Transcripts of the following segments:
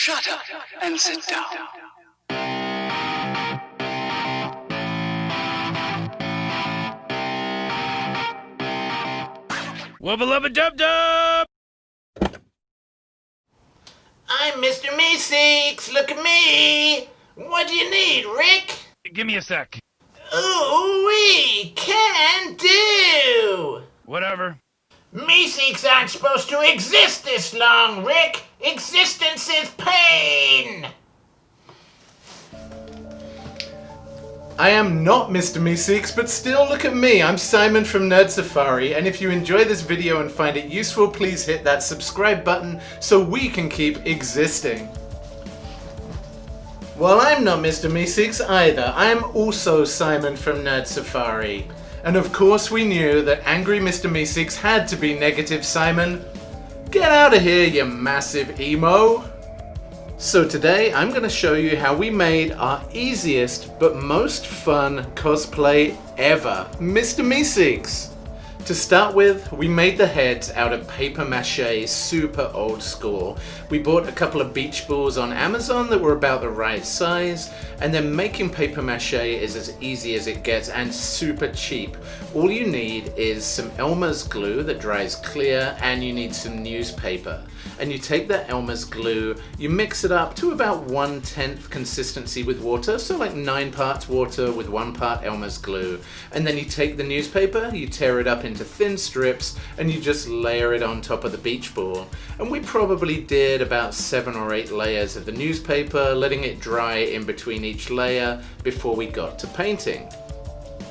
Shut up and sit down. Wubba lubba dub dub! I'm Mr. Meeseeks. Look at me. What do you need, Rick? Give me a sec. Ooh-wee, can do. Whatever. Meeseeks aren't supposed to exist this long, Rick. Existence is pain. I am not Mr. Meeseeks, but still look at me. I'm Simon from Nerd Safari, and if you enjoy this video and find it useful, please hit that subscribe button so we can keep existing. Well, I'm not Mr. Meeseeks either. I'm also Simon from Nerd Safari. And of course we knew that angry Mr. Meeseeks had to be negative Simon. Get out of here, you massive emo! So today I'm going to show you how we made our easiest but most fun cosplay ever, Mr. Meeseeks. To start with, we made the heads out of paper mache, super old school. We bought a couple of beach balls on Amazon that were about the right size, and then making paper mache is as easy as it gets and super cheap. All you need is some Elmer's glue that dries clear, and you need some newspaper. And you take that Elmer's glue, you mix it up to about 1/10 consistency with water, so like 9 parts water with 1 part Elmer's glue. And then you take the newspaper, you tear it up into thin strips, and you just layer it on top of the beach ball. And we probably did about 7 or 8 layers of the newspaper, letting it dry in between each layer before we got to painting.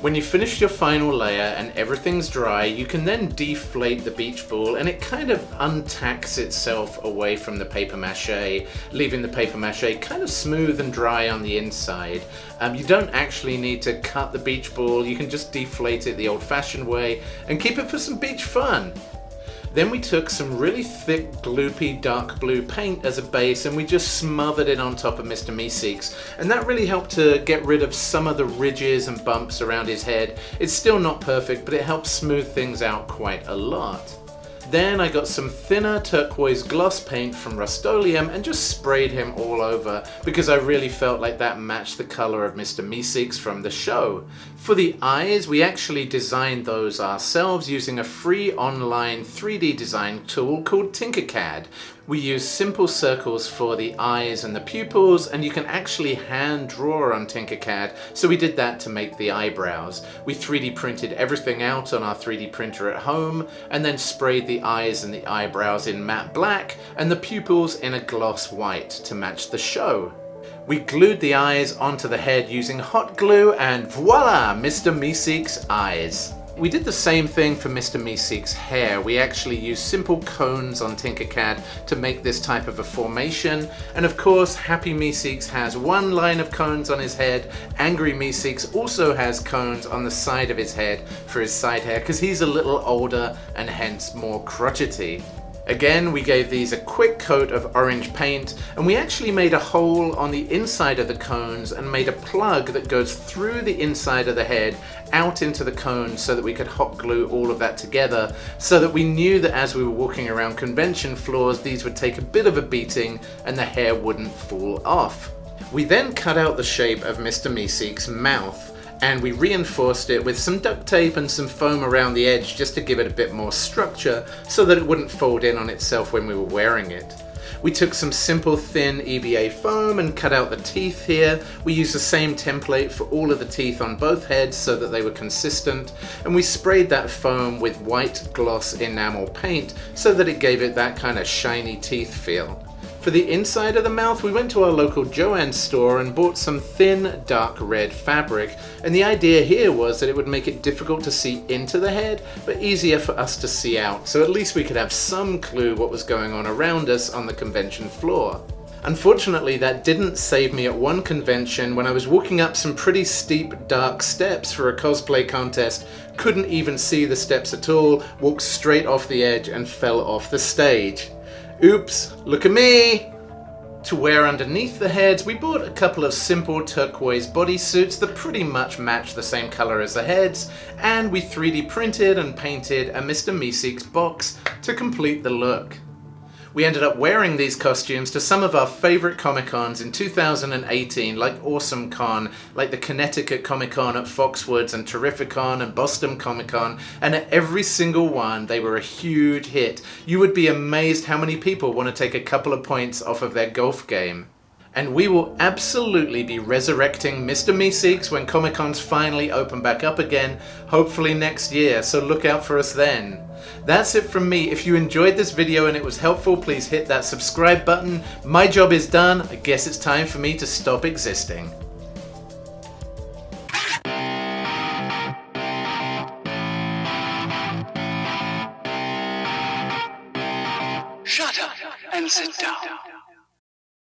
When you finish your final layer and everything's dry, you can then deflate the beach ball and it kind of untacks itself away from the paper mache, leaving the paper mache kind of smooth and dry on the inside. You don't actually need to cut the beach ball, you can just deflate it the old-fashioned way and keep it for some beach fun. Then we took some really thick, gloopy, dark blue paint as a base and we just smothered it on top of Mr. Meeseeks. And that really helped to get rid of some of the ridges and bumps around his head. It's still not perfect, but it helps smooth things out quite a lot. Then I got some thinner turquoise gloss paint from Rust-Oleum and just sprayed him all over because I really felt like that matched the color of Mr. Meeseeks from the show. For the eyes, we actually designed those ourselves using a free online 3D design tool called Tinkercad. We use simple circles for the eyes and the pupils, and you can actually hand draw on Tinkercad, so we did that to make the eyebrows. We 3D printed everything out on our 3D printer at home, and then sprayed the eyes and the eyebrows in matte black, and the pupils in a gloss white to match the show. We glued the eyes onto the head using hot glue, and voila, Mr. Meeseeks' eyes. We did the same thing for Mr. Meeseeks' hair. We actually used simple cones on Tinkercad to make this type of a formation. And of course, Happy Meeseeks has 1 line of cones on his head. Angry Meeseeks also has cones on the side of his head for his side hair because he's a little older and hence more crotchety. Again, we gave these a quick coat of orange paint, and we actually made a hole on the inside of the cones and made a plug that goes through the inside of the head out into the cones so that we could hot glue all of that together, so that we knew that as we were walking around convention floors, these would take a bit of a beating and the hair wouldn't fall off. We then cut out the shape of Mr. Meeseeks' mouth, and we reinforced it with some duct tape and some foam around the edge just to give it a bit more structure so that it wouldn't fold in on itself when we were wearing it. We took some simple thin EVA foam and cut out the teeth here. We used the same template for all of the teeth on both heads so that they were consistent, and we sprayed that foam with white gloss enamel paint so that it gave it that kind of shiny teeth feel. For the inside of the mouth, we went to our local Joann's store and bought some thin, dark red fabric, and the idea here was that it would make it difficult to see into the head, but easier for us to see out, so at least we could have some clue what was going on around us on the convention floor. Unfortunately, that didn't save me at one convention when I was walking up some pretty steep, dark steps for a cosplay contest, couldn't even see the steps at all, walked straight off the edge and fell off the stage. Oops, look at me! To wear underneath the heads, we bought a couple of simple turquoise bodysuits that pretty much match the same color as the heads, and we 3D printed and painted a Mr. Meeseeks box to complete the look. We ended up wearing these costumes to some of our favorite Comic-Cons in 2018, like Awesome Con, like the Connecticut Comic-Con at Foxwoods and Terrificon and Boston Comic-Con, and at every single one they were a huge hit. You would be amazed how many people want to take a couple of points off of their golf game. And we will absolutely be resurrecting Mr. Meeseeks when Comic-Cons finally open back up again, hopefully next year, so look out for us then. That's it from me. If you enjoyed this video and it was helpful, please hit that subscribe button. My job is done. I guess it's time for me to stop existing. Shut up and sit down.